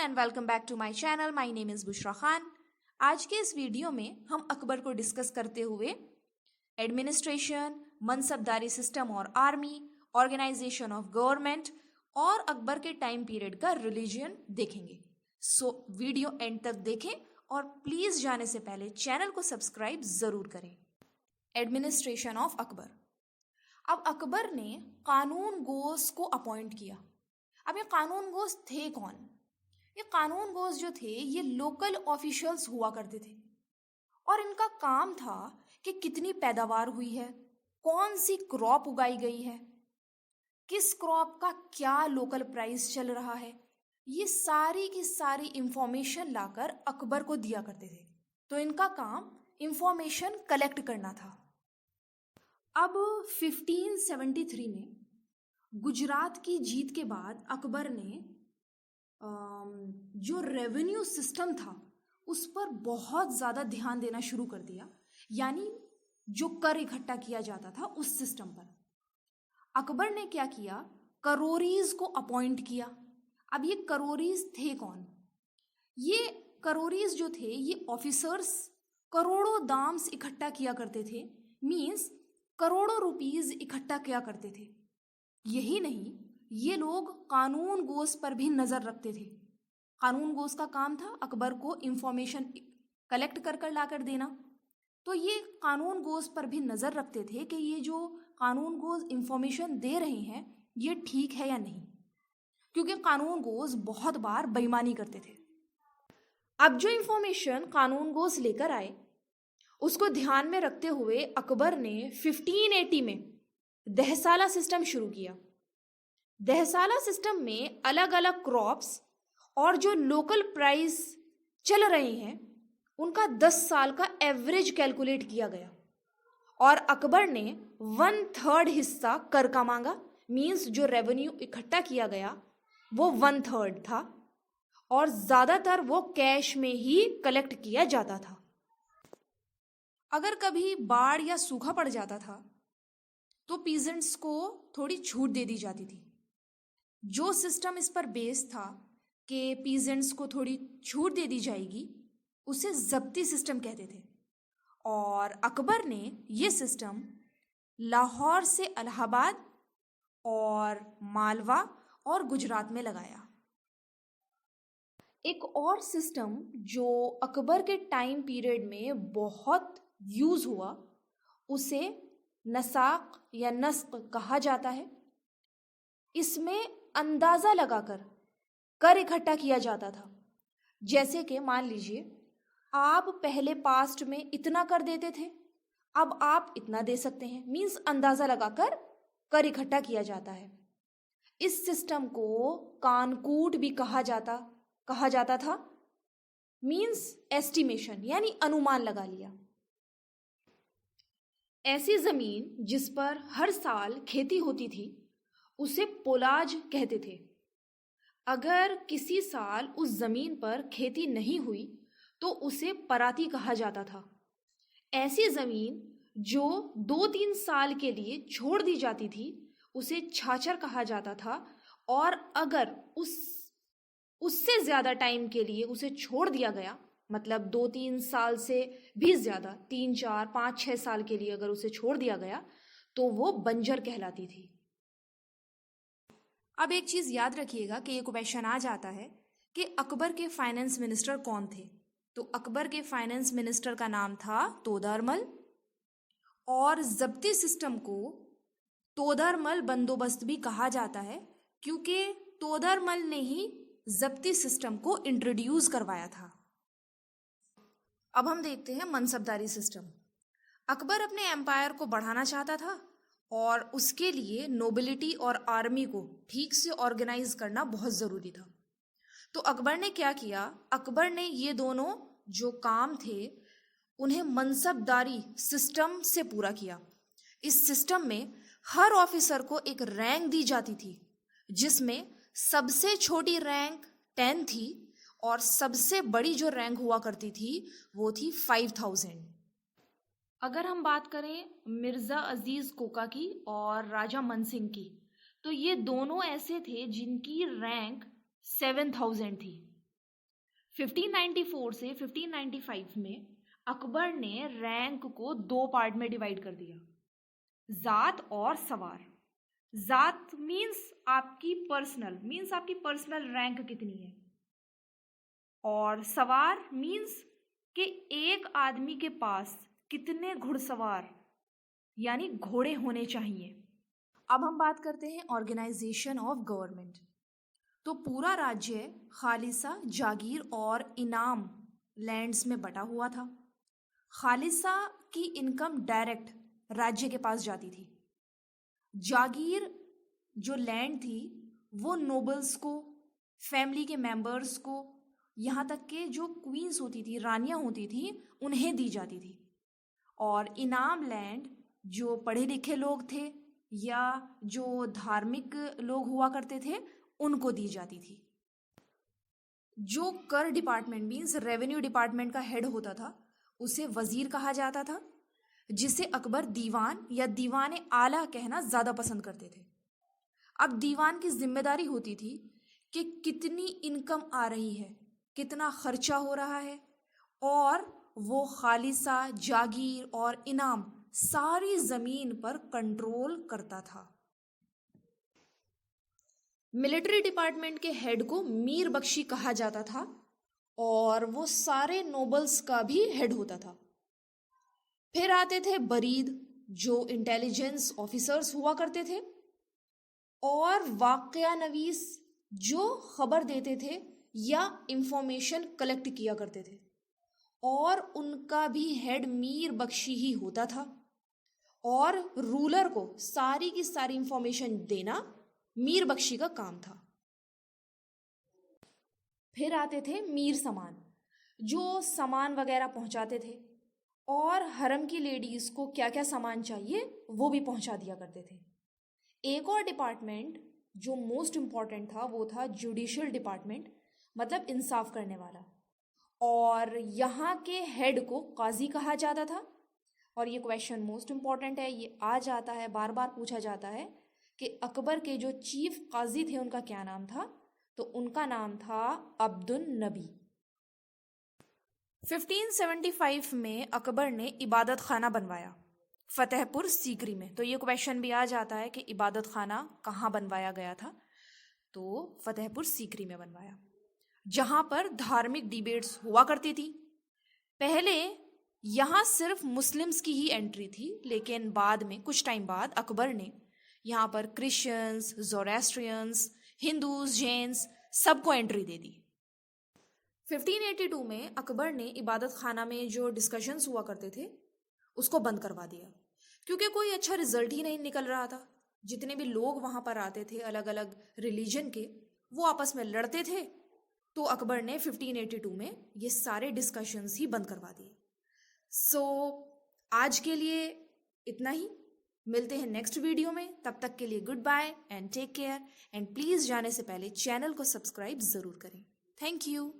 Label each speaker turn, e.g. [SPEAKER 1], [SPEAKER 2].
[SPEAKER 1] And welcome back to my channel. My name is Bushra Khan. आज के इस वीडियो में हम अकबर को डिस्कस करते हुए एडमिनिस्ट्रेशन, मनसबदारी सिस्टम और आर्मी, ऑर्गेनाइजेशन ऑफ गवर्नमेंट और अकबर के टाइम पीरियड का रिलीजन देखेंगे। सो वीडियो एंड तक देखें और प्लीज़ जाने से पहले चैनल को सब्सक्राइब ज़रूर करें। Administration of Akbar. अब अकबर ने कानून गोस को अपॉइंट किया। अब ये कानून गोस थे कौन? ये कानून गोस जो थे ये लोकल ऑफिशियल्स हुआ करते थे और इनका काम था कि कितनी पैदावार हुई है, कौन सी क्रॉप उगाई गई है, किस क्रॉप का क्या लोकल प्राइस चल रहा है, ये सारी की सारी इंफॉर्मेशन लाकर अकबर को दिया करते थे। तो इनका काम इंफॉर्मेशन कलेक्ट करना था। अब 1573 में गुजरात की जीत के बाद अकबर ने जो रेवेन्यू सिस्टम था उस पर बहुत ज़्यादा ध्यान देना शुरू कर दिया, यानी जो कर इकट्ठा किया जाता था उस सिस्टम पर। अकबर ने क्या किया, करोरीज को अपॉइंट किया। अब ये करोरीज थे कौन? ये करोरीज जो थे ये ऑफिसर्स करोड़ों दाम्स इकट्ठा किया करते थे, मीन्स करोड़ों रुपीस इकट्ठा किया करते थे। यही नहीं, ये लोग कानून गोस पर भी नज़र रखते थे। कानून गोस का काम था अकबर को इंफॉर्मेशन कलेक्ट कर कर ला कर देना। तो ये कानून गोस पर भी नज़र रखते थे कि ये जो कानून गोस इंफॉर्मेशन दे रहे हैं ये ठीक है या नहीं, क्योंकि कानून गोस बहुत बार बेईमानी करते थे। अब जो इंफॉर्मेशन कानून गोस लेकर आए उसको ध्यान में रखते हुए अकबर ने 1580 में दहसाला सिस्टम शुरू किया। दहसाला सिस्टम में अलग अलग क्रॉप्स और जो लोकल प्राइस चल रहे हैं उनका 10 साल का एवरेज कैलकुलेट किया गया और अकबर ने 1/3 हिस्सा कर का मांगा। मीन्स जो रेवेन्यू इकट्ठा किया गया वो 1/3 था और ज़्यादातर वो कैश में ही कलेक्ट किया जाता था। अगर कभी बाढ़ या सूखा पड़ जाता था तो पीजेंट्स को थोड़ी छूट दे दी जाती थी। जो सिस्टम इस पर बेस था कि पीजेंट्स को थोड़ी छूट दे दी जाएगी उसे जब्ती सिस्टम कहते थे और अकबर ने ये सिस्टम लाहौर से इलाहाबाद और मालवा और गुजरात में लगाया। एक और सिस्टम जो अकबर के टाइम पीरियड में बहुत यूज़ हुआ उसे नसाक या नस्क कहा जाता है। इसमें अंदाज़ा लगाकर कर इकट्ठा किया जाता था। जैसे कि मान लीजिए आप पहले पास्ट में इतना कर देते थे, अब आप इतना दे सकते हैं। मीन्स अंदाज़ा लगाकर कर इकट्ठा किया जाता है। इस सिस्टम को कानकूट भी कहा जाता था। मीन्स एस्टिमेशन, यानी अनुमान लगा लिया। ऐसी ज़मीन जिस पर हर साल खेती होती थी उसे पोलाज कहते थे। अगर किसी साल उस ज़मीन पर खेती नहीं हुई तो उसे पराती कहा जाता था। ऐसी ज़मीन जो 2-3 साल के लिए छोड़ दी जाती थी उसे छाछर कहा जाता था और अगर उससे ज़्यादा टाइम के लिए उसे छोड़ दिया गया, मतलब 2-3 साल से भी ज़्यादा, 3-4-5-6 साल के लिए अगर उसे छोड़ दिया गया तो वो बंजर कहलाती थी। अब एक चीज़ याद रखिएगा कि ये क्वेश्चन आ जाता है कि अकबर के फाइनेंस मिनिस्टर कौन थे। तो अकबर के फाइनेंस मिनिस्टर का नाम था तोदरमल और जब्ती सिस्टम को तोदरमल बंदोबस्त भी कहा जाता है क्योंकि तोदरमल ने ही जब्ती सिस्टम को इंट्रोड्यूस करवाया था। अब हम देखते हैं मनसबदारी सिस्टम। अकबर अपने एम्पायर को बढ़ाना चाहता था और उसके लिए नोबिलिटी और आर्मी को ठीक से ऑर्गेनाइज करना बहुत ज़रूरी था। तो अकबर ने क्या किया, अकबर ने ये दोनों जो काम थे उन्हें मनसबदारी सिस्टम से पूरा किया। इस सिस्टम में हर ऑफिसर को एक रैंक दी जाती थी जिसमें सबसे छोटी रैंक 10 थी और सबसे बड़ी जो रैंक हुआ करती थी वो थी 5000। अगर हम बात करें मिर्ज़ा अजीज़ कोका की और राजा मनसिंह की तो ये दोनों ऐसे थे जिनकी रैंक 7000 थी। 1594 से 1595 में अकबर ने रैंक को 2 पार्ट में डिवाइड कर दिया, जात और सवार। जात मीन्स आपकी पर्सनल रैंक कितनी है, और सवार मीन्स कि एक आदमी के पास कितने घुड़सवार यानी घोड़े होने चाहिए। अब हम बात करते हैं ऑर्गेनाइजेशन ऑफ गवर्नमेंट। तो पूरा राज्य खालिसा, जागीर और इनाम लैंड्स में बटा हुआ था। खालिसा की इनकम डायरेक्ट राज्य के पास जाती थी। जागीर जो लैंड थी वो नोबल्स को, फैमिली के मेंबर्स को, यहाँ तक के जो क्वींस होती थी, रानियाँ होती थी, उन्हें दी जाती थी। और इनाम लैंड जो पढ़े लिखे लोग थे या जो धार्मिक लोग हुआ करते थे उनको दी जाती थी। जो कर डिपार्टमेंट मीन्स रेवेन्यू डिपार्टमेंट का हेड होता था उसे वजीर कहा जाता था, जिसे अकबर दीवान या दीवान आला कहना ज़्यादा पसंद करते थे। अब दीवान की जिम्मेदारी होती थी कि कितनी इनकम आ रही है, कितना खर्चा हो रहा है, और वो खालिसा, जागीर और इनाम सारी ज़मीन पर कंट्रोल करता था। मिलिट्री डिपार्टमेंट के हेड को मीर बख्शी कहा जाता था और वो सारे नोबल्स का भी हेड होता था। फिर आते थे बरीद, जो इंटेलिजेंस ऑफिसर्स हुआ करते थे, और वाक़या नवीस, जो खबर देते थे या इंफॉर्मेशन कलेक्ट किया करते थे, और उनका भी हेड मीर बख्शी ही होता था। और रूलर को सारी की सारी इंफॉर्मेशन देना मीर बख्शी का काम था। फिर आते थे मीर समान, जो सामान वगैरह पहुंचाते थे, और हरम की लेडीज़ को क्या क्या सामान चाहिए वो भी पहुंचा दिया करते थे। एक और डिपार्टमेंट जो मोस्ट इम्पॉर्टेंट था वो था जुडिशियल डिपार्टमेंट, मतलब इंसाफ करने वाला, और यहाँ के हेड को काजी कहा जाता था। और ये क्वेश्चन मोस्ट इम्पॉर्टेंट है, ये आ जाता है, बार बार पूछा जाता है कि अकबर के जो चीफ काजी थे उनका क्या नाम था, तो उनका नाम था अब्दुल नबी। 1575 में अकबर ने इबादत खाना बनवाया फतेहपुर सीकरी में। तो ये क्वेश्चन भी आ जाता है कि इबादत खाना कहाँ बनवाया गया था, तो फतेहपुर सीकरी में बनवाया, जहाँ पर धार्मिक डिबेट्स हुआ करती थी। पहले यहाँ सिर्फ मुस्लिम्स की ही एंट्री थी, लेकिन बाद में कुछ टाइम बाद अकबर ने यहाँ पर क्रिश्चियंस, ज़ोरेस्ट्रियंस, हिंदूज, जैन्स सबको एंट्री दे दी। 1582 में अकबर ने इबादत खाना में जो डिस्कशंस हुआ करते थे उसको बंद करवा दिया, क्योंकि कोई अच्छा रिजल्ट ही नहीं निकल रहा था। जितने भी लोग वहाँ पर आते थे अलग अलग रिलीजन के, वो आपस में लड़ते थे, तो अकबर ने 1582 में ये सारे डिस्कशंस ही बंद करवा दिए। सो आज के लिए इतना ही, मिलते हैं नेक्स्ट वीडियो में। तब तक के लिए good bye and take care, and please जाने से पहले चैनल को सब्सक्राइब ज़रूर करें। Thank you.